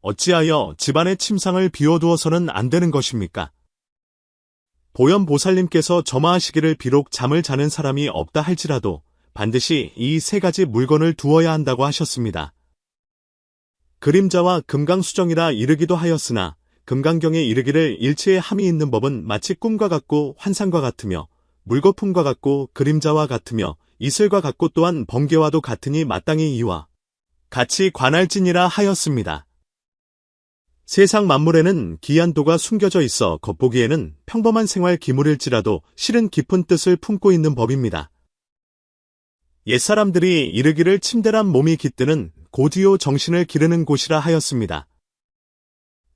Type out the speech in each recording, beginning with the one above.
어찌하여 집안의 침상을 비워두어서는 안 되는 것입니까? 보현보살님께서 점화하시기를 비록 잠을 자는 사람이 없다 할지라도 반드시 이 세 가지 물건을 두어야 한다고 하셨습니다. 그림자와 금강수정이라 이르기도 하였으나 금강경에 이르기를 일체의 함이 있는 법은 마치 꿈과 같고 환상과 같으며 물거품과 같고 그림자와 같으며 이슬과 같고 또한 번개와도 같으니 마땅히 이와 같이 관할지니라 하였습니다. 세상 만물에는 기이한 도가 숨겨져 있어 겉보기에는 평범한 생활 기물일지라도 실은 깊은 뜻을 품고 있는 법입니다. 옛사람들이 이르기를 침대란 몸이 깃드는 고디요 정신을 기르는 곳이라 하였습니다.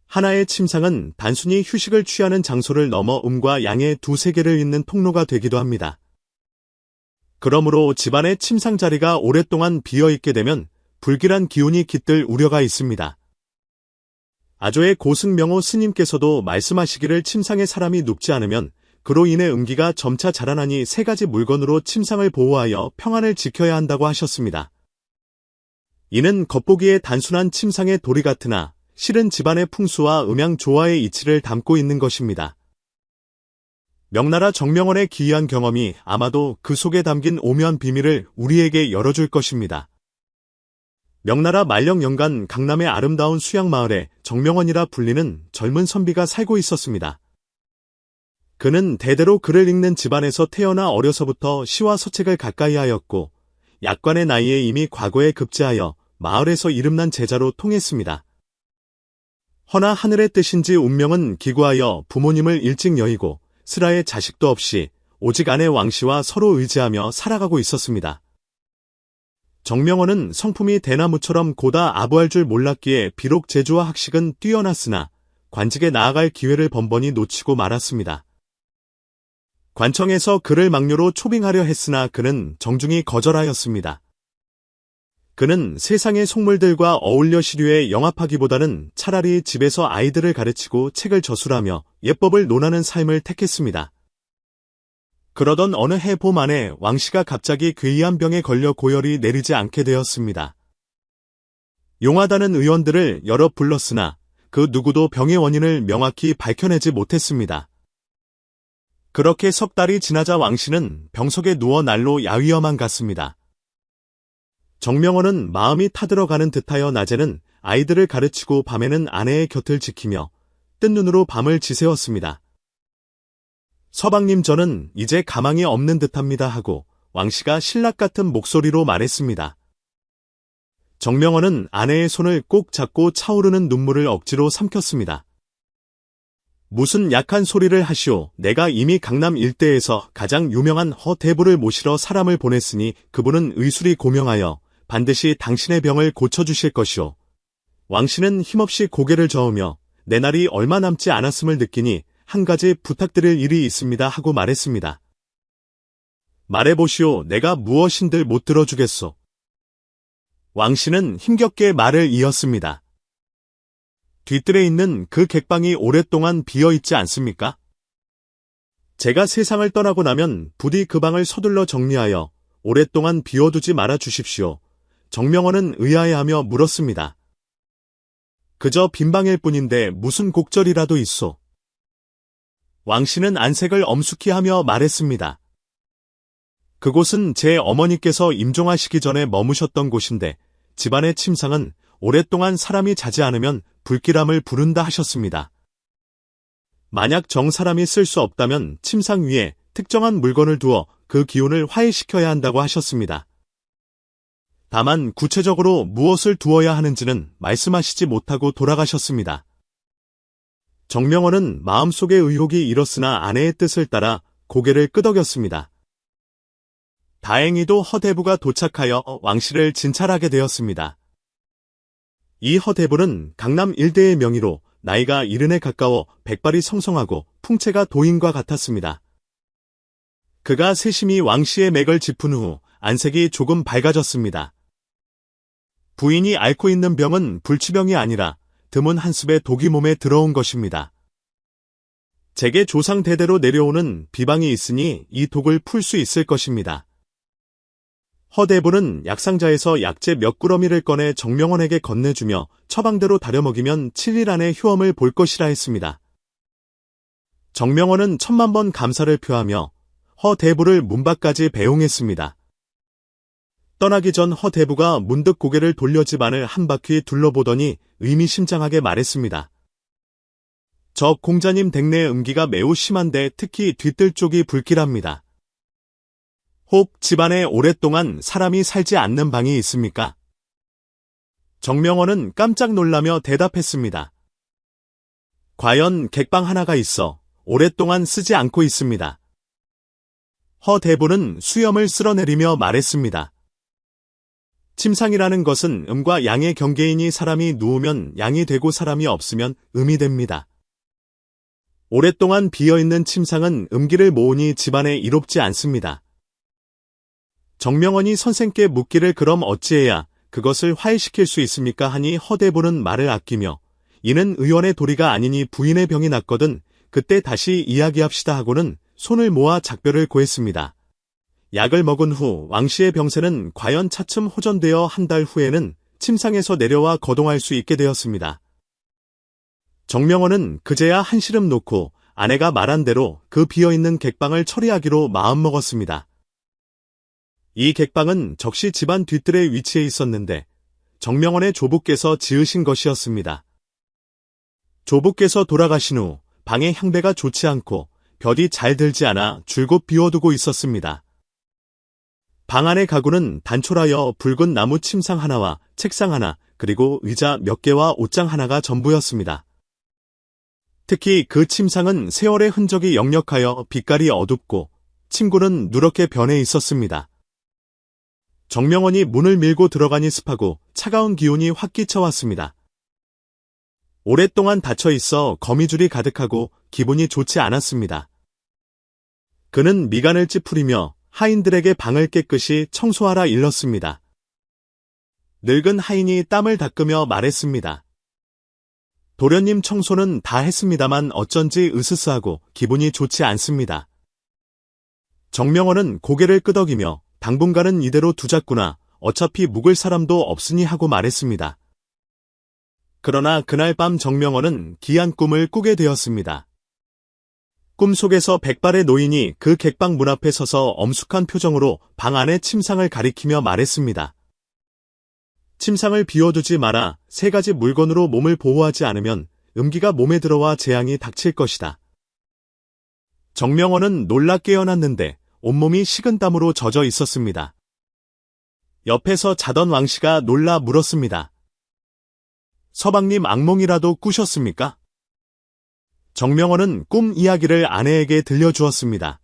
하나의 침상은 단순히 휴식을 취하는 장소를 넘어 음과 양의 두 세계를 잇는 통로가 되기도 합니다. 그러므로 집안의 침상 자리가 오랫동안 비어있게 되면 불길한 기운이 깃들 우려가 있습니다. 아조의 고승명호 스님께서도 말씀하시기를 침상에 사람이 눕지 않으면 그로 인해 음기가 점차 자라나니 세 가지 물건으로 침상을 보호하여 평안을 지켜야 한다고 하셨습니다. 이는 겉보기에 단순한 침상의 도리 같으나 실은 집안의 풍수와 음양 조화의 이치를 담고 있는 것입니다. 명나라 정명원의 기이한 경험이 아마도 그 속에 담긴 오묘한 비밀을 우리에게 열어줄 것입니다. 명나라 만령연간 강남의 아름다운 수양마을에 정명원이라 불리는 젊은 선비가 살고 있었습니다. 그는 대대로 글을 읽는 집안에서 태어나 어려서부터 시와 서책을 가까이 하였고 약관의 나이에 이미 과거에 급제하여 마을에서 이름난 제자로 통했습니다. 허나 하늘의 뜻인지 운명은 기구하여 부모님을 일찍 여의고 슬하의 자식도 없이 오직 아내 왕씨와 서로 의지하며 살아가고 있었습니다. 정명원은 성품이 대나무처럼 고다 아부할 줄 몰랐기에 비록 재주와 학식은 뛰어났으나 관직에 나아갈 기회를 번번이 놓치고 말았습니다. 관청에서 그를 막료로 초빙하려 했으나 그는 정중히 거절하였습니다. 그는 세상의 속물들과 어울려 시류에 영합하기보다는 차라리 집에서 아이들을 가르치고 책을 저술하며 예법을 논하는 삶을 택했습니다. 그러던 어느 해 봄 안에 왕씨가 갑자기 괴이한 병에 걸려 고열이 내리지 않게 되었습니다. 용하다는 의원들을 여러 불렀으나 그 누구도 병의 원인을 명확히 밝혀내지 못했습니다. 그렇게 석 달이 지나자 왕씨는 병석에 누워 날로 야위어만 갔습니다. 정명원은 마음이 타들어가는 듯하여 낮에는 아이들을 가르치고 밤에는 아내의 곁을 지키며 뜬 눈으로 밤을 지새웠습니다. 서방님 저는 이제 가망이 없는 듯합니다 하고 왕씨가 신락 같은 목소리로 말했습니다. 정명원은 아내의 손을 꼭 잡고 차오르는 눈물을 억지로 삼켰습니다. 무슨 약한 소리를 하시오. 내가 이미 강남 일대에서 가장 유명한 허대부를 모시러 사람을 보냈으니 그분은 의술이 고명하여 반드시 당신의 병을 고쳐주실 것이오. 왕씨는 힘없이 고개를 저으며 내 날이 얼마 남지 않았음을 느끼니 한 가지 부탁드릴 일이 있습니다 하고 말했습니다. 말해보시오. 내가 무엇인들 못 들어주겠소. 왕씨는 힘겹게 말을 이었습니다. 뒤뜰에 있는 그 객방이 오랫동안 비어있지 않습니까? 제가 세상을 떠나고 나면 부디 그 방을 서둘러 정리하여 오랫동안 비워두지 말아 주십시오. 정명원은 의아해하며 물었습니다. 그저 빈방일 뿐인데 무슨 곡절이라도 있소. 왕씨는 안색을 엄숙히 하며 말했습니다. 그곳은 제 어머니께서 임종하시기 전에 머무셨던 곳인데 집안의 침상은 오랫동안 사람이 자지 않으면 불길함을 부른다 하셨습니다. 만약 정사람이 쓸 수 없다면 침상 위에 특정한 물건을 두어 그 기운을 화해시켜야 한다고 하셨습니다. 다만 구체적으로 무엇을 두어야 하는지는 말씀하시지 못하고 돌아가셨습니다. 정명원은 마음속에 의혹이 일었으나 아내의 뜻을 따라 고개를 끄덕였습니다. 다행히도 허대부가 도착하여 왕씨를 진찰하게 되었습니다. 이 허대부는 강남 일대의 명의로 나이가 70에 가까워 백발이 성성하고 풍채가 도인과 같았습니다. 그가 세심히 왕씨의 맥을 짚은 후 안색이 조금 밝아졌습니다. 부인이 앓고 있는 병은 불치병이 아니라 드문 한습의 독이 몸에 들어온 것입니다. 제게 조상 대대로 내려오는 비방이 있으니 이 독을 풀 수 있을 것입니다. 허대부는 약상자에서 약재 몇 꾸러미를 꺼내 정명원에게 건네주며 처방대로 다려먹이면 7일 안에 효험을 볼 것이라 했습니다. 정명원은 10,000번 감사를 표하며 허대부를 문 밖까지 배웅했습니다. 떠나기 전 허대부가 문득 고개를 돌려 집안을 한 바퀴 둘러보더니 의미심장하게 말했습니다. 저 공자님 댁내 음기가 매우 심한데 특히 뒤뜰 쪽이 불길합니다. 혹 집안에 오랫동안 사람이 살지 않는 방이 있습니까? 정명원은 깜짝 놀라며 대답했습니다. 과연 객방 하나가 있어 오랫동안 쓰지 않고 있습니다. 허대부는 수염을 쓸어내리며 말했습니다. 침상이라는 것은 음과 양의 경계이니 사람이 누우면 양이 되고 사람이 없으면 음이 됩니다. 오랫동안 비어있는 침상은 음기를 모으니 집안에 이롭지 않습니다. 정명원이 선생께 묻기를 그럼 어찌해야 그것을 화해시킬 수 있습니까 하니 허대부는 말을 아끼며 이는 의원의 도리가 아니니 부인의 병이 났거든 그때 다시 이야기합시다 하고는 손을 모아 작별을 고했습니다. 약을 먹은 후 왕씨의 병세는 과연 차츰 호전되어 한 달 후에는 침상에서 내려와 거동할 수 있게 되었습니다. 정명원은 그제야 한시름 놓고 아내가 말한 대로 그 비어있는 객방을 처리하기로 마음먹었습니다. 이 객방은 적시 집안 뒤뜰에 위치해 있었는데 정명원의 조부께서 지으신 것이었습니다. 조부께서 돌아가신 후 방의 향배가 좋지 않고 볕이 잘 들지 않아 줄곧 비워두고 있었습니다. 방 안의 가구는 단촐하여 붉은 나무 침상 하나와 책상 하나 그리고 의자 몇 개와 옷장 하나가 전부였습니다. 특히 그 침상은 세월의 흔적이 역력하여 빛깔이 어둡고 침구는 누렇게 변해 있었습니다. 정명원이 문을 밀고 들어가니 습하고 차가운 기운이 확 끼쳐왔습니다. 오랫동안 닫혀 있어 거미줄이 가득하고 기분이 좋지 않았습니다. 그는 미간을 찌푸리며 하인들에게 방을 깨끗이 청소하라 일렀습니다. 늙은 하인이 땀을 닦으며 말했습니다. 도련님 청소는 다 했습니다만 어쩐지 으스스하고 기분이 좋지 않습니다. 정명원은 고개를 끄덕이며 당분간은 이대로 두자꾸나 어차피 묵을 사람도 없으니 하고 말했습니다. 그러나 그날 밤 정명원은 기이한 꿈을 꾸게 되었습니다. 꿈속에서 백발의 노인이 그 객방 문 앞에 서서 엄숙한 표정으로 방 안의 침상을 가리키며 말했습니다. 침상을 비워두지 마라. 3가지 물건으로 몸을 보호하지 않으면 음기가 몸에 들어와 재앙이 닥칠 것이다. 정명원은 놀라 깨어났는데 온몸이 식은땀으로 젖어 있었습니다. 옆에서 자던 왕씨가 놀라 물었습니다. 서방님 악몽이라도 꾸셨습니까? 정명원은 꿈 이야기를 아내에게 들려주었습니다.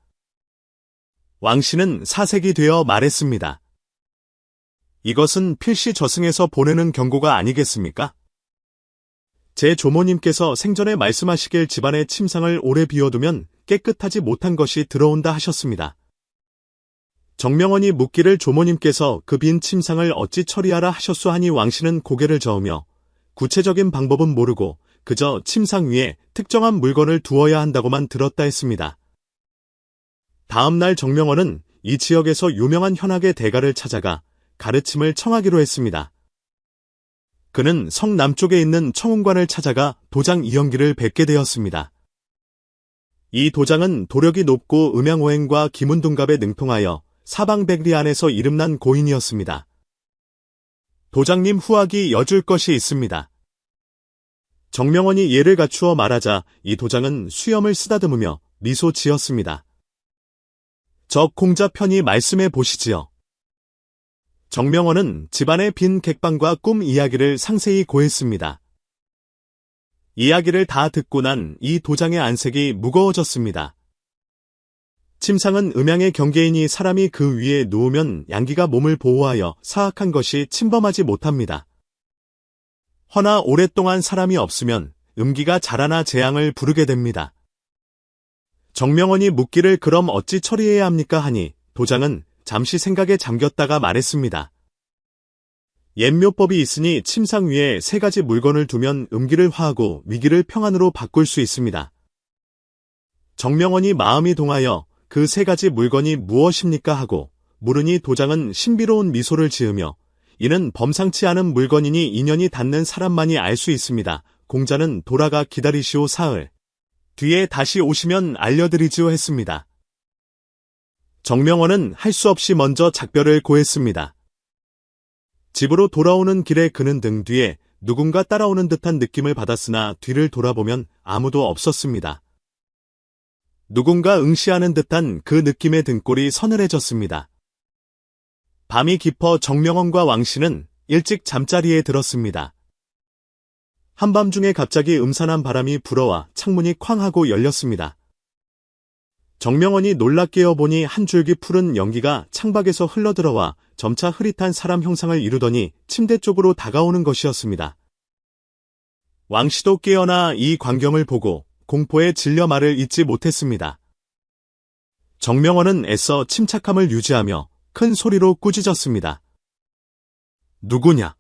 왕씨는 사색이 되어 말했습니다. 이것은 필시 저승에서 보내는 경고가 아니겠습니까? 제 조모님께서 생전에 말씀하시길 집안의 침상을 오래 비워두면 깨끗하지 못한 것이 들어온다 하셨습니다. 정명원이 묻기를 조모님께서 그 빈 침상을 어찌 처리하라 하셨소 하니 왕씨는 고개를 저으며 구체적인 방법은 모르고 그저 침상 위에 특정한 물건을 두어야 한다고만 들었다 했습니다. 다음 날 정명원은 이 지역에서 유명한 현학의 대가를 찾아가 가르침을 청하기로 했습니다. 그는 성 남쪽에 있는 청운관을 찾아가 도장 이영기를 뵙게 되었습니다. 이 도장은 도력이 높고 음양오행과 기문둔갑에 능통하여 사방백리 안에서 이름난 고인이었습니다. 도장님 후하기 여줄 것이 있습니다. 정명원이 예를 갖추어 말하자 이 도장은 수염을 쓰다듬으며 미소 지었습니다. 저 공자 편히 말씀해 보시지요. 정명원은 집안의 빈 객방과 꿈 이야기를 상세히 고했습니다. 이야기를 다 듣고 난 이 도장의 안색이 무거워졌습니다. 침상은 음양의 경계이니 사람이 그 위에 누우면 양기가 몸을 보호하여 사악한 것이 침범하지 못합니다. 허나 오랫동안 사람이 없으면 음기가 자라나 재앙을 부르게 됩니다. 정명원이 묻기를 그럼 어찌 처리해야 합니까 하니 도장은 잠시 생각에 잠겼다가 말했습니다. 옛묘법이 있으니 침상 위에 3가지 물건을 두면 음기를 화하고 위기를 평안으로 바꿀 수 있습니다. 정명원이 마음이 동하여 그 3가지 물건이 무엇입니까 하고 물으니 도장은 신비로운 미소를 지으며 이는 범상치 않은 물건이니 인연이 닿는 사람만이 알 수 있습니다. 공자는 돌아가 기다리시오 사흘 뒤에 다시 오시면 알려드리지요 했습니다. 정명원은 할 수 없이 먼저 작별을 고했습니다. 집으로 돌아오는 길에 그는 등 뒤에 누군가 따라오는 듯한 느낌을 받았으나 뒤를 돌아보면 아무도 없었습니다. 누군가 응시하는 듯한 그 느낌의 등골이 서늘해졌습니다. 밤이 깊어 정명원과 왕씨는 일찍 잠자리에 들었습니다. 한밤중에 갑자기 음산한 바람이 불어와 창문이 쾅 하고 열렸습니다. 정명원이 놀라 깨어보니 한 줄기 푸른 연기가 창밖에서 흘러들어와 점차 흐릿한 사람 형상을 이루더니 침대 쪽으로 다가오는 것이었습니다. 왕씨도 깨어나 이 광경을 보고 공포에 질려 말을 잇지 못했습니다. 정명원은 애써 침착함을 유지하며 큰 소리로 꾸짖었습니다. 누구냐?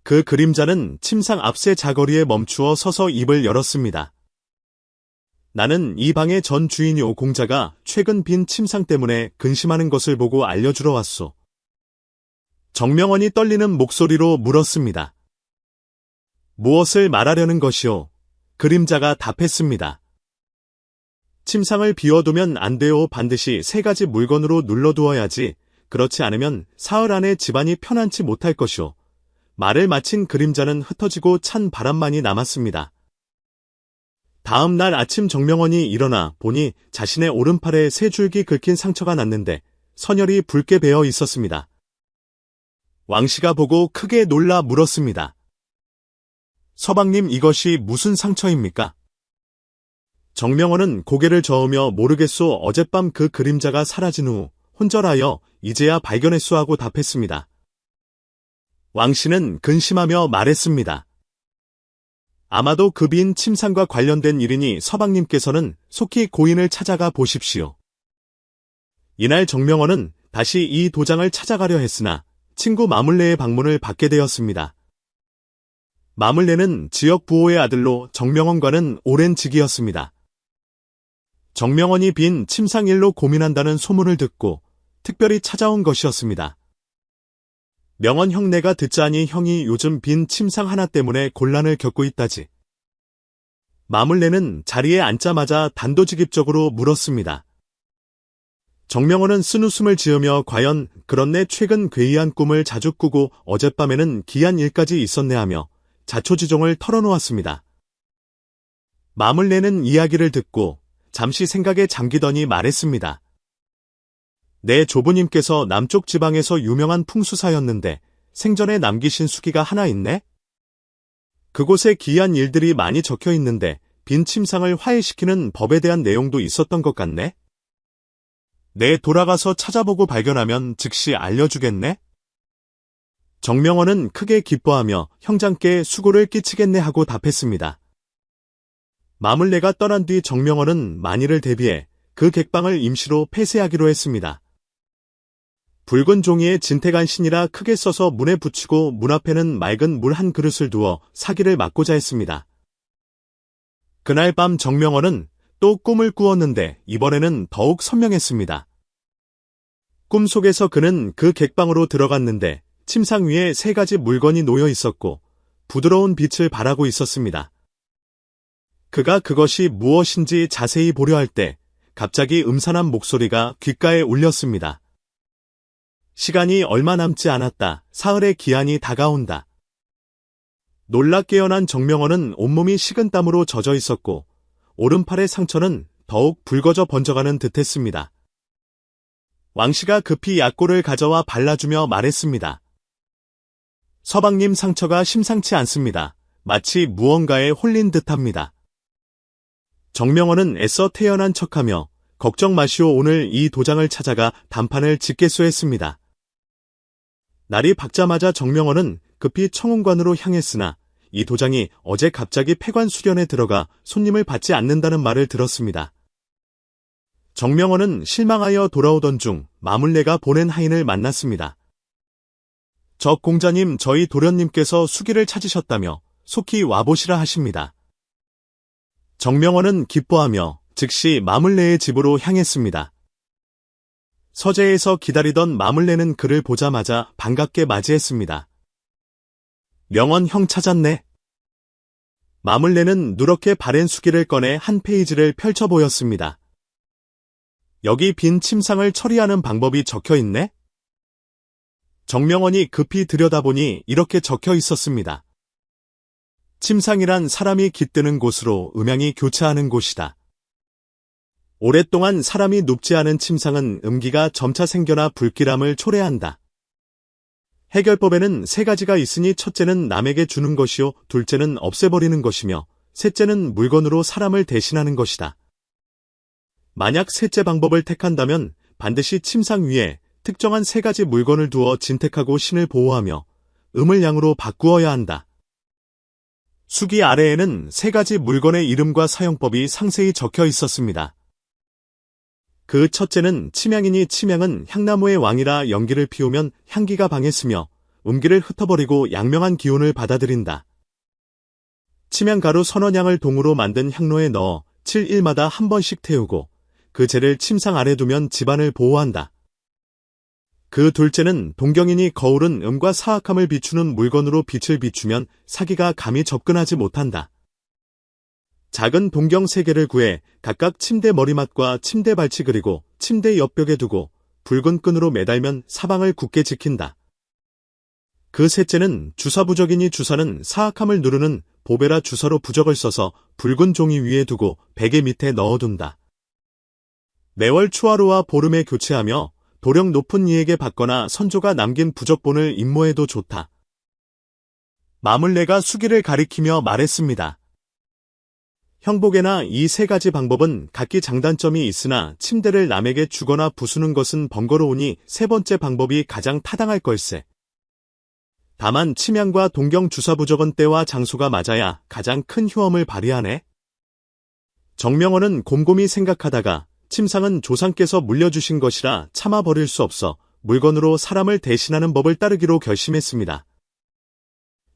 그 그림자는 침상 앞새 자거리에 멈추어 서서 입을 열었습니다. 나는 이 방의 전 주인이오. 공자가 최근 빈 침상 때문에 근심하는 것을 보고 알려주러 왔소. 정명원이 떨리는 목소리로 물었습니다. 무엇을 말하려는 것이오? 그림자가 답했습니다. 침상을 비워두면 안 돼요. 반드시 3가지 물건으로 눌러두어야지. 그렇지 않으면 사흘 안에 집안이 편안치 못할 것이오. 말을 마친 그림자는 흩어지고 찬 바람만이 남았습니다. 다음 날 아침 정명원이 일어나 보니 자신의 오른팔에 3줄기 긁힌 상처가 났는데 선혈이 붉게 배어 있었습니다. 왕씨가 보고 크게 놀라 물었습니다. 서방님, 이것이 무슨 상처입니까? 정명원은 고개를 저으며 모르겠소. 어젯밤 그 그림자가 사라진 후 혼절하여 이제야 발견했소 하고 답했습니다. 왕씨는 근심하며 말했습니다. 아마도 그 빈 침상과 관련된 일이니 서방님께서는 속히 고인을 찾아가 보십시오. 이날 정명원은 다시 이 도장을 찾아가려 했으나 친구 마물레의 방문을 받게 되었습니다. 마물레는 지역 부호의 아들로 정명원과는 오랜 직이었습니다. 정명원이 빈 침상 일로 고민한다는 소문을 듣고 특별히 찾아온 것이었습니다. 명원 형네가 듣자니 형이 요즘 빈 침상 하나 때문에 곤란을 겪고 있다지. 마물레는 자리에 앉자마자 단도직입적으로 물었습니다. 정명원은 쓴웃음을 지으며 과연 그렇네, 최근 괴이한 꿈을 자주 꾸고 어젯밤에는 기이한 일까지 있었네 하며 자초지종을 털어놓았습니다. 마물레는 이야기를 듣고 잠시 생각에 잠기더니 말했습니다. 내 조부님께서 남쪽 지방에서 유명한 풍수사였는데 생전에 남기신 수기가 하나 있네? 그곳에 기이한 일들이 많이 적혀 있는데 빈 침상을 화해시키는 법에 대한 내용도 있었던 것 같네? 내 돌아가서 찾아보고 발견하면 즉시 알려주겠네? 정명원은 크게 기뻐하며 형장께 수고를 끼치겠네 하고 답했습니다. 마물레가 떠난 뒤 정명원은 만일을 대비해 그 객방을 임시로 폐쇄하기로 했습니다. 붉은 종이에 진태간신이라 크게 써서 문에 붙이고 문 앞에는 맑은 물 한 그릇을 두어 사기를 막고자 했습니다. 그날 밤 정명원은 또 꿈을 꾸었는데 이번에는 더욱 선명했습니다. 꿈속에서 그는 그 객방으로 들어갔는데 침상 위에 3가지 물건이 놓여 있었고 부드러운 빛을 발하고 있었습니다. 그가 그것이 무엇인지 자세히 보려 할 때 갑자기 음산한 목소리가 귓가에 울렸습니다. 시간이 얼마 남지 않았다. 사흘의 기한이 다가온다. 놀라 깨어난 정명원은 온몸이 식은땀으로 젖어 있었고 오른팔의 상처는 더욱 붉어져 번져가는 듯했습니다. 왕씨가 급히 약골을 가져와 발라주며 말했습니다. 서방님, 상처가 심상치 않습니다. 마치 무언가에 홀린 듯합니다. 정명원은 애써 태연한 척하며 걱정 마시오, 오늘 이 도장을 찾아가 단판을 짓겠소 했습니다. 날이 밝자마자 정명원은 급히 청운관으로 향했으나 이 도장이 어제 갑자기 폐관 수련에 들어가 손님을 받지 않는다는 말을 들었습니다. 정명원은 실망하여 돌아오던 중 마물레가 보낸 하인을 만났습니다. 저 공자님, 저희 도련님께서 수기를 찾으셨다며 속히 와보시라 하십니다. 정명원은 기뻐하며 즉시 마물레의 집으로 향했습니다. 서재에서 기다리던 마물레는 그를 보자마자 반갑게 맞이했습니다. 명언 형 찾았네. 마물레는 누렇게 바랜 수기를 꺼내 한 페이지를 펼쳐 보였습니다. 여기 빈 침상을 처리하는 방법이 적혀 있네? 정명원이 급히 들여다보니 이렇게 적혀 있었습니다. 침상이란 사람이 깃드는 곳으로 음양이 교차하는 곳이다. 오랫동안 사람이 눕지 않은 침상은 음기가 점차 생겨나 불길함을 초래한다. 해결법에는 세 가지가 있으니 첫째는 남에게 주는 것이요, 둘째는 없애버리는 것이며, 셋째는 물건으로 사람을 대신하는 것이다. 만약 셋째 방법을 택한다면 반드시 침상 위에 특정한 세 가지 물건을 두어 진택하고 신을 보호하며 음을 양으로 바꾸어야 한다. 수기 아래에는 세 가지 물건의 이름과 사용법이 상세히 적혀 있었습니다. 그 첫째는 침향이니 침향은 향나무의 왕이라 연기를 피우면 향기가 방했으며 음기를 흩어버리고 양명한 기운을 받아들인다. 침향가루 서너 냥을 동으로 만든 향로에 넣어 7일마다 한 번씩 태우고 그 재를 침상 아래 두면 집안을 보호한다. 그 둘째는 동경이니 거울은 음과 사악함을 비추는 물건으로 빛을 비추면 사기가 감히 접근하지 못한다. 작은 동경 3개를 구해 각각 침대 머리맡과 침대 발치 그리고 침대 옆벽에 두고 붉은 끈으로 매달면 사방을 굳게 지킨다. 그 셋째는 주사부적이니 주사는 사악함을 누르는 보베라 주사로 부적을 써서 붉은 종이 위에 두고 베개 밑에 넣어둔다. 매월 추하루와 보름에 교체하며 도령 높은 이에게 받거나 선조가 남긴 부적본을 임모해도 좋다. 마물레가 수기를 가리키며 말했습니다. 형복에나 이 세 가지 방법은 각기 장단점이 있으나 침대를 남에게 주거나 부수는 것은 번거로우니 세 번째 방법이 가장 타당할 걸세. 다만 침향과 동경 주사부적은 때와 장소가 맞아야 가장 큰 효험을 발휘하네. 정명원은 곰곰이 생각하다가 침상은 조상께서 물려주신 것이라 참아버릴 수 없어 물건으로 사람을 대신하는 법을 따르기로 결심했습니다.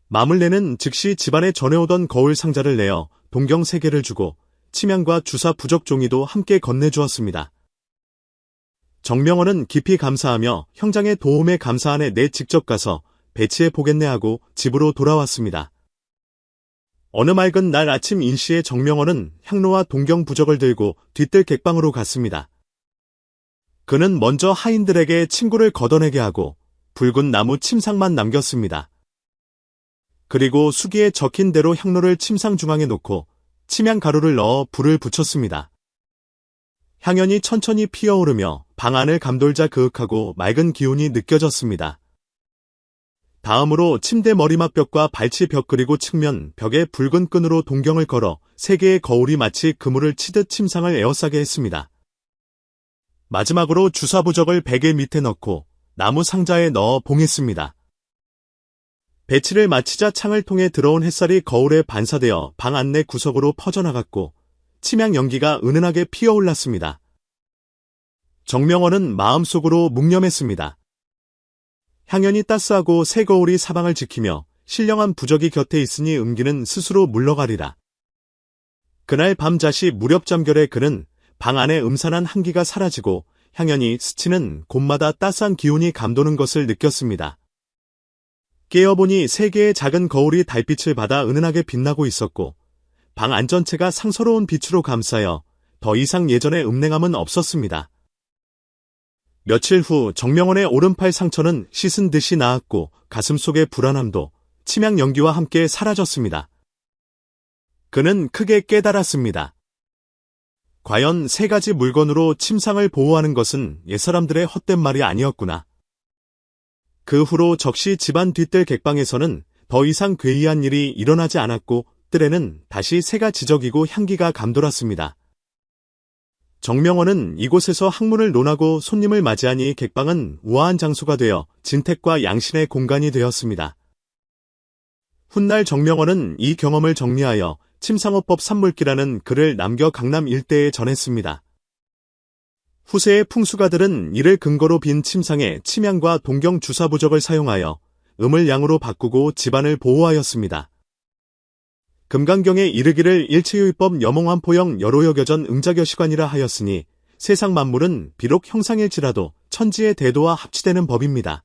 마물레는 즉시 집안에 전해오던 거울 상자를 내어 동경 3개를 주고 침향과 주사 부적 종이도 함께 건네주었습니다. 정명원은 깊이 감사하며 형장의 도움에 감사하네 내 직접 가서 배치해 보겠네 하고 집으로 돌아왔습니다. 어느 맑은 날 아침 인시에 정명원은 향로와 동경 부적을 들고 뒤뜰 객방으로 갔습니다. 그는 먼저 하인들에게 친구를 걷어내게 하고 붉은 나무 침상만 남겼습니다. 그리고 수기에 적힌 대로 향로를 침상 중앙에 놓고 침향 가루를 넣어 불을 붙였습니다. 향연이 천천히 피어오르며 방 안을 감돌자 그윽하고 맑은 기운이 느껴졌습니다. 다음으로 침대 머리맡벽과 발치벽 그리고 측면 벽에 붉은 끈으로 동경을 걸어 3개의 거울이 마치 그물을 치듯 침상을 에워싸게 했습니다. 마지막으로 주사부적을 베개 밑에 넣고 나무 상자에 넣어 봉했습니다. 배치를 마치자 창을 통해 들어온 햇살이 거울에 반사되어 방 안내 구석으로 퍼져나갔고 침향 연기가 은은하게 피어올랐습니다. 정명원은 마음속으로 묵념했습니다. 향연이 따스하고 새 거울이 사방을 지키며 신령한 부적이 곁에 있으니 음기는 스스로 물러가리라. 그날 밤 자시 무렵잠결에 그는 방 안에 음산한 한기가 사라지고 향연이 스치는 곳마다 따스한 기운이 감도는 것을 느꼈습니다. 깨어보니 3개의 작은 거울이 달빛을 받아 은은하게 빛나고 있었고 방 안전체가 상서로운 빛으로 감싸여 더 이상 예전의 음냉함은 없었습니다. 며칠 후 정명원의 오른팔 상처는 씻은 듯이 나았고 가슴속의 불안함도 침향 연기와 함께 사라졌습니다. 그는 크게 깨달았습니다. 과연 3가지 물건으로 침상을 보호하는 것은 옛사람들의 헛된 말이 아니었구나. 그 후로 적시 집안 뒷뜰 객방에서는 더 이상 괴이한 일이 일어나지 않았고 뜰에는 다시 새가 지저귀고 향기가 감돌았습니다. 정명원은 이곳에서 학문을 논하고 손님을 맞이하니 객방은 우아한 장소가 되어 진택과 양신의 공간이 되었습니다. 훗날 정명원은 이 경험을 정리하여 침상호법 산물기라는 글을 남겨 강남 일대에 전했습니다. 후세의 풍수가들은 이를 근거로 빈 침상에 침향과 동경 주사부적을 사용하여 음을 양으로 바꾸고 집안을 보호하였습니다. 금강경에 이르기를 일체유의법 여몽환포영 여로여겨전 응자겨시관이라 하였으니 세상 만물은 비록 형상일지라도 천지의 대도와 합치되는 법입니다.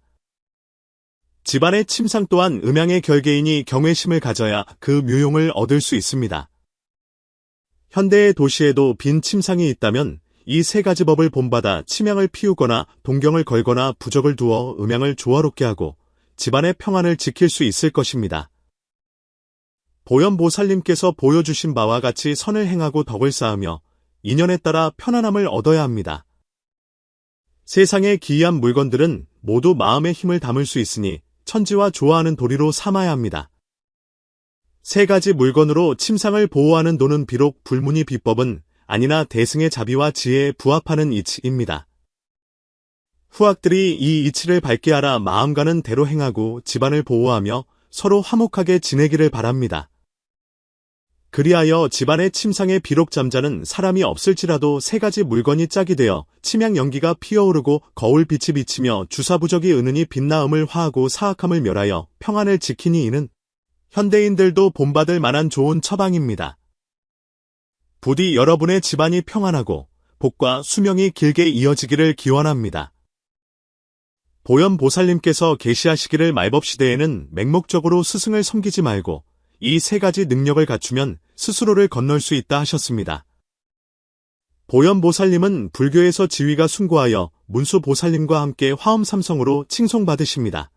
집안의 침상 또한 음양의 결계이니 경외심을 가져야 그 묘용을 얻을 수 있습니다. 현대의 도시에도 빈 침상이 있다면 이 세 가지 법을 본받아 침향을 피우거나 동경을 걸거나 부적을 두어 음양을 조화롭게 하고 집안의 평안을 지킬 수 있을 것입니다. 보현보살님께서 보여주신 바와 같이 선을 행하고 덕을 쌓으며 인연에 따라 편안함을 얻어야 합니다. 세상의 기이한 물건들은 모두 마음의 힘을 담을 수 있으니 천지와 조화하는 도리로 삼아야 합니다. 세 가지 물건으로 침상을 보호하는 도는 비록 불문이 비법은 아니나 대승의 자비와 지혜에 부합하는 이치입니다. 후학들이 이 이치를 밝게 알아 마음 가는 대로 행하고 집안을 보호하며 서로 화목하게 지내기를 바랍니다. 그리하여 집안의 침상에 비록 잠자는 사람이 없을지라도 세 가지 물건이 짝이 되어 침향 연기가 피어오르고 거울 빛이 비치며 주사부적이 은은히 빛나음을 화하고 사악함을 멸하여 평안을 지키니 이는 현대인들도 본받을 만한 좋은 처방입니다. 부디 여러분의 집안이 평안하고 복과 수명이 길게 이어지기를 기원합니다. 보현보살님께서 계시하시기를 말법시대에는 맹목적으로 스승을 섬기지 말고 이 세 가지 능력을 갖추면 스스로를 건널 수 있다 하셨습니다. 보현보살님은 불교에서 지위가 숭고하여 문수보살님과 함께 화엄삼성으로 칭송받으십니다.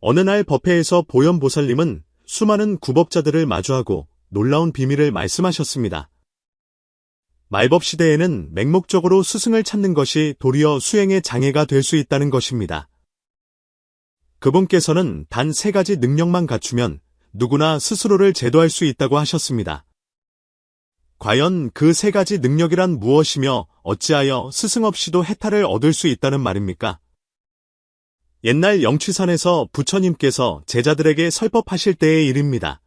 어느 날 법회에서 보현보살님은 수많은 구법자들을 마주하고 놀라운 비밀을 말씀하셨습니다. 말법시대에는 맹목적으로 스승을 찾는 것이 도리어 수행의 장애가 될 수 있다는 것입니다. 그분께서는 단 세 가지 능력만 갖추면 누구나 스스로를 제도할 수 있다고 하셨습니다. 과연 그 세 가지 능력이란 무엇이며 어찌하여 스승 없이도 해탈을 얻을 수 있다는 말입니까? 옛날 영취산에서 부처님께서 제자들에게 설법하실 때의 일입니다.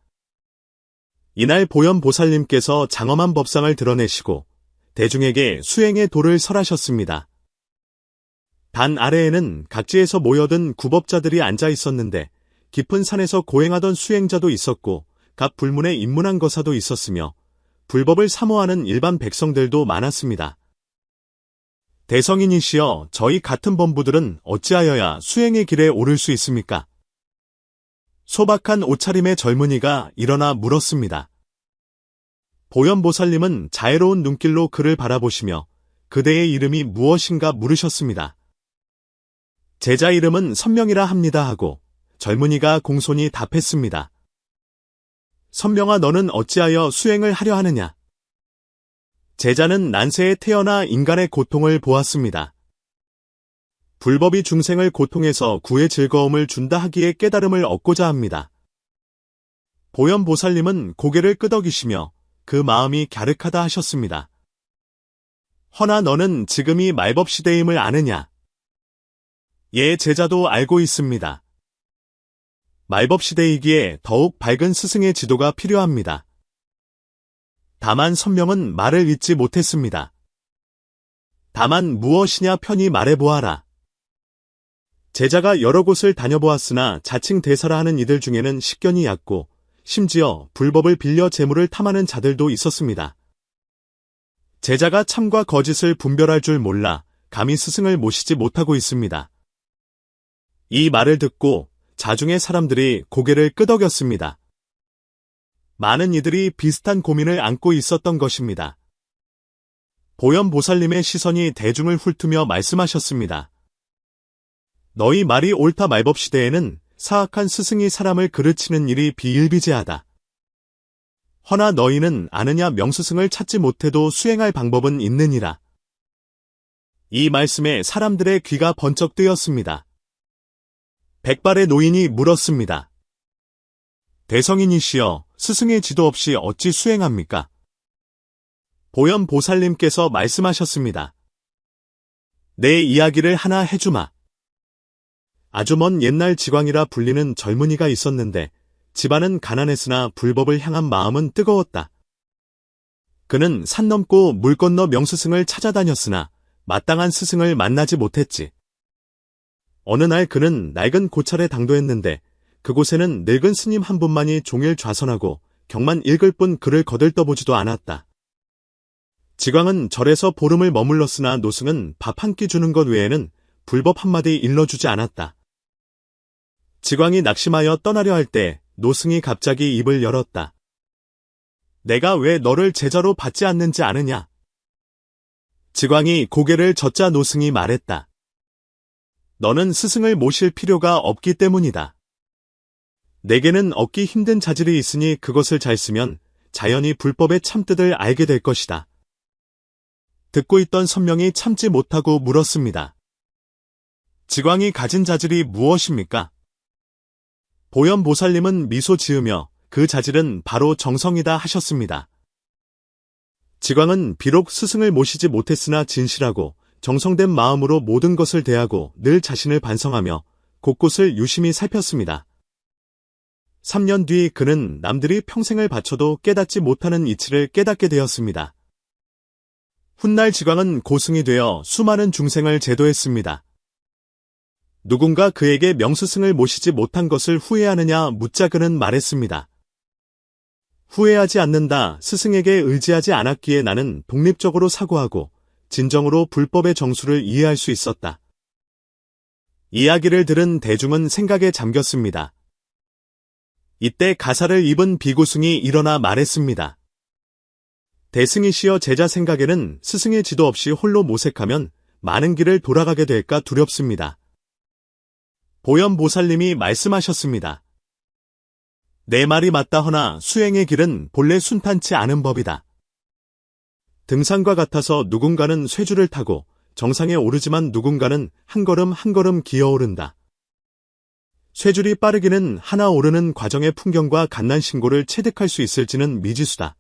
이날 보현보살님께서 장엄한 법상을 드러내시고 대중에게 수행의 도를 설하셨습니다. 단 아래에는 각지에서 모여든 구법자들이 앉아 있었는데 깊은 산에서 고행하던 수행자도 있었고 각 불문에 입문한 거사도 있었으며 불법을 사모하는 일반 백성들도 많았습니다. 대성인이시여, 저희 같은 범부들은 어찌하여야 수행의 길에 오를 수 있습니까? 소박한 옷차림의 젊은이가 일어나 물었습니다. 보현보살님은 자애로운 눈길로 그를 바라보시며 그대의 이름이 무엇인가 물으셨습니다. 제자 이름은 선명이라 합니다 하고 젊은이가 공손히 답했습니다. 선명아, 너는 어찌하여 수행을 하려 하느냐? 제자는 난세에 태어나 인간의 고통을 보았습니다. 불법이 중생을 고통해서 구의 즐거움을 준다 하기에 깨달음을 얻고자 합니다. 보현보살님은 고개를 끄덕이시며 그 마음이 갸륵하다 하셨습니다. 허나 너는 지금이 말법시대임을 아느냐? 예, 제자도 알고 있습니다. 말법시대이기에 더욱 밝은 스승의 지도가 필요합니다. 다만 선명은 말을 잇지 못했습니다. 다만 무엇이냐 편히 말해보아라. 제자가 여러 곳을 다녀보았으나 자칭 대사라 하는 이들 중에는 식견이 얕고 심지어 불법을 빌려 재물을 탐하는 자들도 있었습니다. 제자가 참과 거짓을 분별할 줄 몰라 감히 스승을 모시지 못하고 있습니다. 이 말을 듣고 자중의 사람들이 고개를 끄덕였습니다. 많은 이들이 비슷한 고민을 안고 있었던 것입니다. 보현보살님의 시선이 대중을 훑으며 말씀하셨습니다. 너희 말이 옳다. 말법시대에는 사악한 스승이 사람을 그르치는 일이 비일비재하다. 허나 너희는 아느냐, 명스승을 찾지 못해도 수행할 방법은 있느니라. 이 말씀에 사람들의 귀가 번쩍 뜨였습니다. 백발의 노인이 물었습니다. 대성인이시여, 스승의 지도 없이 어찌 수행합니까? 보현보살님께서 말씀하셨습니다. 내 이야기를 하나 해주마. 아주 먼 옛날 지광이라 불리는 젊은이가 있었는데 집안은 가난했으나 불법을 향한 마음은 뜨거웠다. 그는 산 넘고 물 건너 명스승을 찾아다녔으나 마땅한 스승을 만나지 못했지. 어느 날 그는 낡은 고찰에 당도했는데 그곳에는 늙은 스님 한 분만이 종일 좌선하고 경만 읽을 뿐 글을 거들떠보지도 않았다. 지광은 절에서 보름을 머물렀으나 노승은 밥 한 끼 주는 것 외에는 불법 한마디 일러주지 않았다. 지광이 낙심하여 떠나려 할 때 노승이 갑자기 입을 열었다. 내가 왜 너를 제자로 받지 않는지 아느냐? 지광이 고개를 젓자 노승이 말했다. 너는 스승을 모실 필요가 없기 때문이다. 내게는 얻기 힘든 자질이 있으니 그것을 잘 쓰면 자연히 불법의 참뜻을 알게 될 것이다. 듣고 있던 선명이 참지 못하고 물었습니다. 지광이 가진 자질이 무엇입니까? 보현보살님은 미소 지으며 그 자질은 바로 정성이다 하셨습니다. 지광은 비록 스승을 모시지 못했으나 진실하고 정성된 마음으로 모든 것을 대하고 늘 자신을 반성하며 곳곳을 유심히 살폈습니다. 3년 뒤 그는 남들이 평생을 바쳐도 깨닫지 못하는 이치를 깨닫게 되었습니다. 훗날 지광은 고승이 되어 수많은 중생을 제도했습니다. 누군가 그에게 명스승을 모시지 못한 것을 후회하느냐 묻자 그는 말했습니다. 후회하지 않는다. 스승에게 의지하지 않았기에 나는 독립적으로 사고하고 진정으로 불법의 정수를 이해할 수 있었다. 이야기를 들은 대중은 생각에 잠겼습니다. 이때 가사를 입은 비고승이 일어나 말했습니다. 대승이시여 제자 생각에는 스승의 지도 없이 홀로 모색하면 많은 길을 돌아가게 될까 두렵습니다. 보현보살님이 말씀하셨습니다. 내 말이 맞다허나 수행의 길은 본래 순탄치 않은 법이다. 등산과 같아서 누군가는 쇠줄을 타고 정상에 오르지만 누군가는 한 걸음 한 걸음 기어오른다. 쇠줄이 빠르기는 하나 오르는 과정의 풍경과 갓난신고를 체득할 수 있을지는 미지수다.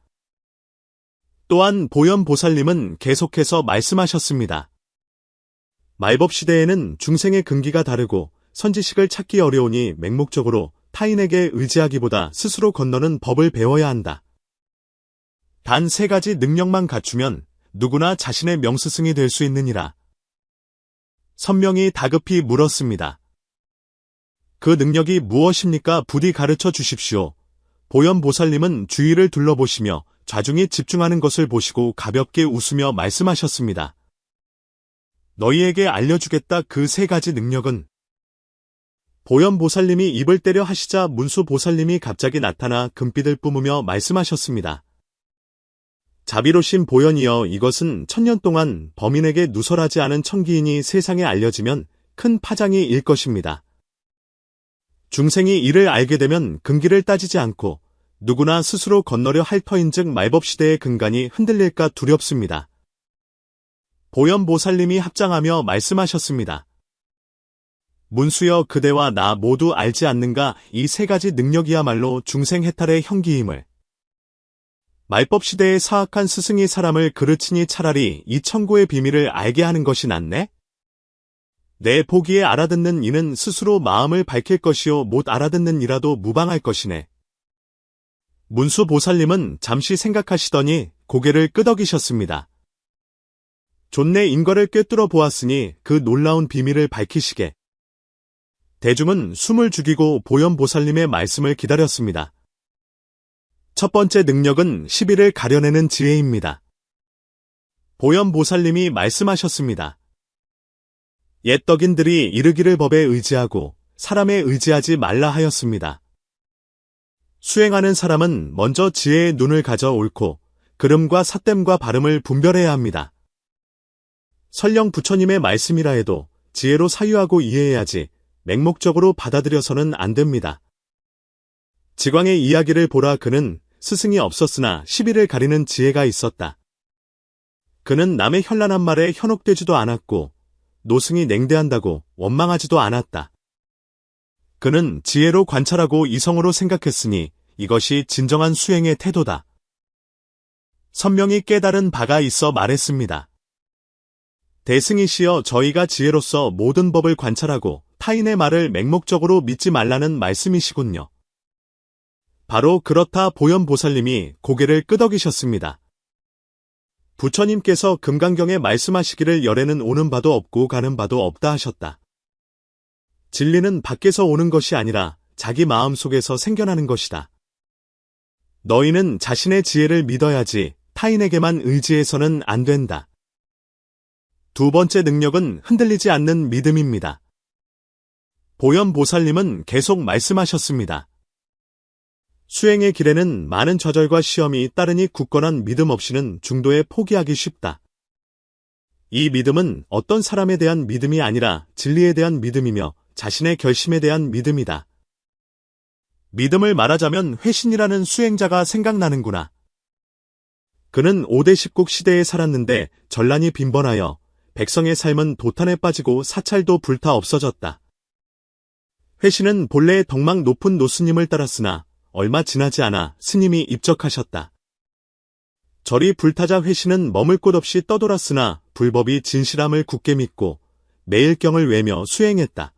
또한 보현보살님은 계속해서 말씀하셨습니다. 말법시대에는 중생의 근기가 다르고 선지식을 찾기 어려우니 맹목적으로 타인에게 의지하기보다 스스로 건너는 법을 배워야 한다. 단 3가지 능력만 갖추면 누구나 자신의 명스승이 될 수 있느니라. 선명이 다급히 물었습니다. 그 능력이 무엇입니까? 부디 가르쳐 주십시오. 보현보살님은 주위를 둘러보시며 좌중이 집중하는 것을 보시고 가볍게 웃으며 말씀하셨습니다. 너희에게 알려주겠다. 그 3가지 능력은 보현보살님이 입을 때려 하시자 문수보살님이 갑자기 나타나 금빛을 뿜으며 말씀하셨습니다. 자비로신 보현이여 이것은 1000년 동안 범인에게 누설하지 않은 청기인이 세상에 알려지면 큰 파장이 일 것입니다. 중생이 이를 알게 되면 근기를 따지지 않고 누구나 스스로 건너려 할 터인즉 말법시대의 근간이 흔들릴까 두렵습니다. 보현보살님이 합장하며 말씀하셨습니다. 문수여 그대와 나 모두 알지 않는가 이 3가지 능력이야말로 중생 해탈의 형기임을. 말법시대의 사악한 스승이 사람을 그르치니 차라리 이 천고의 비밀을 알게 하는 것이 낫네? 내 보기에 알아듣는 이는 스스로 마음을 밝힐 것이요 못 알아듣는 이라도 무방할 것이네. 문수보살님은 잠시 생각하시더니 고개를 끄덕이셨습니다. 존내 인과를 꿰뚫어 보았으니 그 놀라운 비밀을 밝히시게. 대중은 숨을 죽이고 보현보살님의 말씀을 기다렸습니다. 첫 번째 능력은 시비를 가려내는 지혜입니다. 보현보살님이 말씀하셨습니다. 옛 덕인들이 이르기를 법에 의지하고 사람에 의지하지 말라 하였습니다. 수행하는 사람은 먼저 지혜의 눈을 가져 옳고 그름과 삿됨과 발음을 분별해야 합니다. 설령 부처님의 말씀이라 해도 지혜로 사유하고 이해해야지 맹목적으로 받아들여서는 안 됩니다. 지광의 이야기를 보라. 그는 스승이 없었으나 시비를 가리는 지혜가 있었다. 그는 남의 현란한 말에 현혹되지도 않았고 노승이 냉대한다고 원망하지도 않았다. 그는 지혜로 관찰하고 이성으로 생각했으니 이것이 진정한 수행의 태도다. 선명히 깨달은 바가 있어 말했습니다. 대승이시여 저희가 지혜로서 모든 법을 관찰하고 타인의 말을 맹목적으로 믿지 말라는 말씀이시군요. 바로 그렇다. 보현보살님이 고개를 끄덕이셨습니다. 부처님께서 금강경에 말씀하시기를 열에는 오는 바도 없고 가는 바도 없다 하셨다. 진리는 밖에서 오는 것이 아니라 자기 마음 속에서 생겨나는 것이다. 너희는 자신의 지혜를 믿어야지 타인에게만 의지해서는 안 된다. 두 번째 능력은 흔들리지 않는 믿음입니다. 보현보살님은 계속 말씀하셨습니다. 수행의 길에는 많은 좌절과 시험이 따르니 굳건한 믿음 없이는 중도에 포기하기 쉽다. 이 믿음은 어떤 사람에 대한 믿음이 아니라 진리에 대한 믿음이며 자신의 결심에 대한 믿음이다. 믿음을 말하자면 회신이라는 수행자가 생각나는구나. 그는 5대 십국 시대에 살았는데 전란이 빈번하여 백성의 삶은 도탄에 빠지고 사찰도 불타 없어졌다. 회신은 본래 덕망 높은 노스님을 따랐으나 얼마 지나지 않아 스님이 입적하셨다. 절이 불타자 회신은 머물 곳 없이 떠돌았으나 불법이 진실함을 굳게 믿고 매일 경을 외며 수행했다.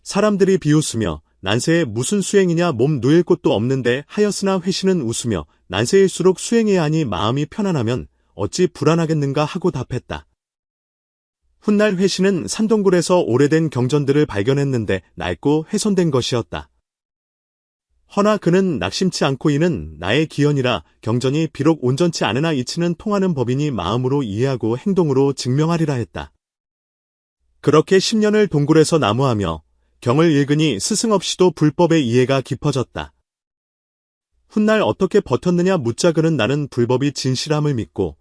사람들이 비웃으며 난세에 무슨 수행이냐 몸 누일 곳도 없는데 하였으나 회신은 웃으며 난세일수록 수행해야 하니 마음이 편안하면 어찌 불안하겠는가 하고 답했다. 훗날 회신은 산동굴에서 오래된 경전들을 발견했는데 낡고 훼손된 것이었다. 허나 그는 낙심치 않고 이는 나의 기연이라 경전이 비록 온전치 않으나 이치는 통하는 법이니 마음으로 이해하고 행동으로 증명하리라 했다. 그렇게 10년을 동굴에서 나무하며 경을 읽으니 스승 없이도 불법의 이해가 깊어졌다. 훗날 어떻게 버텼느냐 묻자 그는 나는 불법이 진실함을 믿고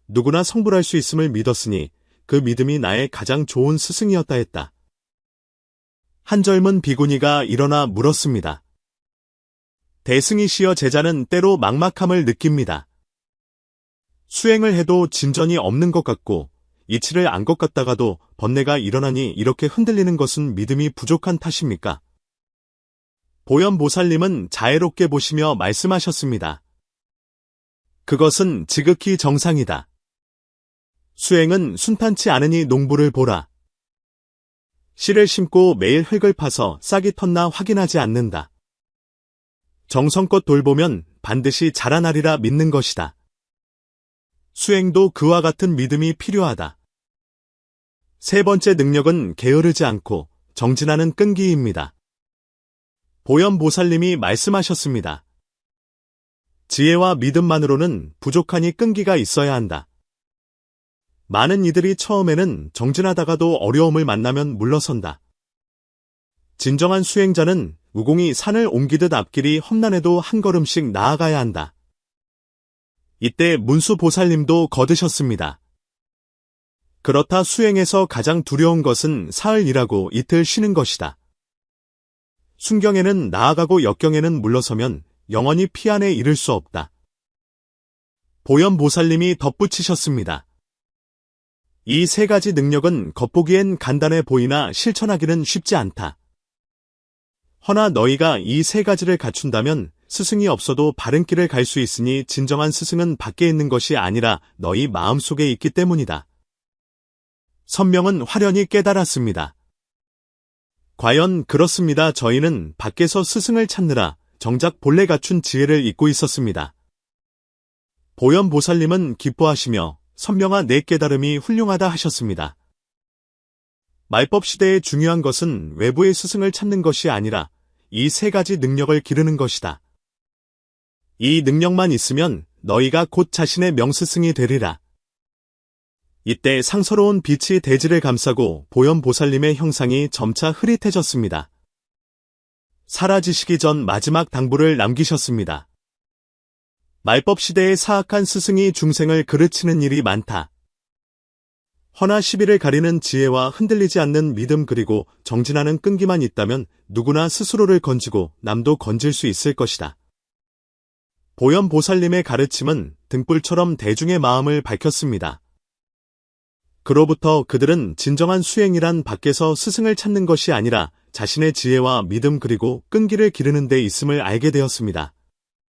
누구나 성불할 수 있음을 믿었으니 그 믿음이 나의 가장 좋은 스승이었다 했다. 한 젊은 비구니가 일어나 물었습니다. 대승이시여 제자는 때로 막막함을 느낍니다. 수행을 해도 진전이 없는 것 같고 이치를 안 것 같다가도 번뇌가 일어나니 이렇게 흔들리는 것은 믿음이 부족한 탓입니까? 보현보살님은 자애롭게 보시며 말씀하셨습니다. 그것은 지극히 정상이다. 수행은 순탄치 않으니 농부를 보라. 씨를 심고 매일 흙을 파서 싹이 텄나 확인하지 않는다. 정성껏 돌보면 반드시 자라나리라 믿는 것이다. 수행도 그와 같은 믿음이 필요하다. 세 번째 능력은 게으르지 않고 정진하는 끈기입니다. 보현보살님이 말씀하셨습니다. 지혜와 믿음만으로는 부족하니 끈기가 있어야 한다. 많은 이들이 처음에는 정진하다가도 어려움을 만나면 물러선다. 진정한 수행자는 우공이 산을 옮기듯 앞길이 험난해도 한 걸음씩 나아가야 한다. 이때 문수보살님도 거드셨습니다. 그렇다 수행에서 가장 두려운 것은 사흘이라고 이틀 쉬는 것이다. 순경에는 나아가고 역경에는 물러서면 영원히 피안에 이를 수 없다. 보현보살님이 덧붙이셨습니다. 이 세 가지 능력은 겉보기엔 간단해 보이나 실천하기는 쉽지 않다. 허나 너희가 이 세 가지를 갖춘다면 스승이 없어도 바른 길을 갈 수 있으니 진정한 스승은 밖에 있는 것이 아니라 너희 마음속에 있기 때문이다. 선명은 화련히 깨달았습니다. 과연 그렇습니다. 저희는 밖에서 스승을 찾느라 정작 본래 갖춘 지혜를 잊고 있었습니다. 보현보살님은 기뻐하시며 선명아 내 깨달음이 훌륭하다 하셨습니다. 말법 시대의 중요한 것은 외부의 스승을 찾는 것이 아니라 이 세 가지 능력을 기르는 것이다. 이 능력만 있으면 너희가 곧 자신의 명스승이 되리라. 이때 상서로운 빛이 대지를 감싸고 보현보살님의 형상이 점차 흐릿해졌습니다. 사라지시기 전 마지막 당부를 남기셨습니다. 말법 시대의 사악한 스승이 중생을 그르치는 일이 많다. 허나 시비를 가리는 지혜와 흔들리지 않는 믿음 그리고 정진하는 끈기만 있다면 누구나 스스로를 건지고 남도 건질 수 있을 것이다. 보현보살님의 가르침은 등불처럼 대중의 마음을 밝혔습니다. 그로부터 그들은 진정한 수행이란 밖에서 스승을 찾는 것이 아니라 자신의 지혜와 믿음 그리고 끈기를 기르는 데 있음을 알게 되었습니다.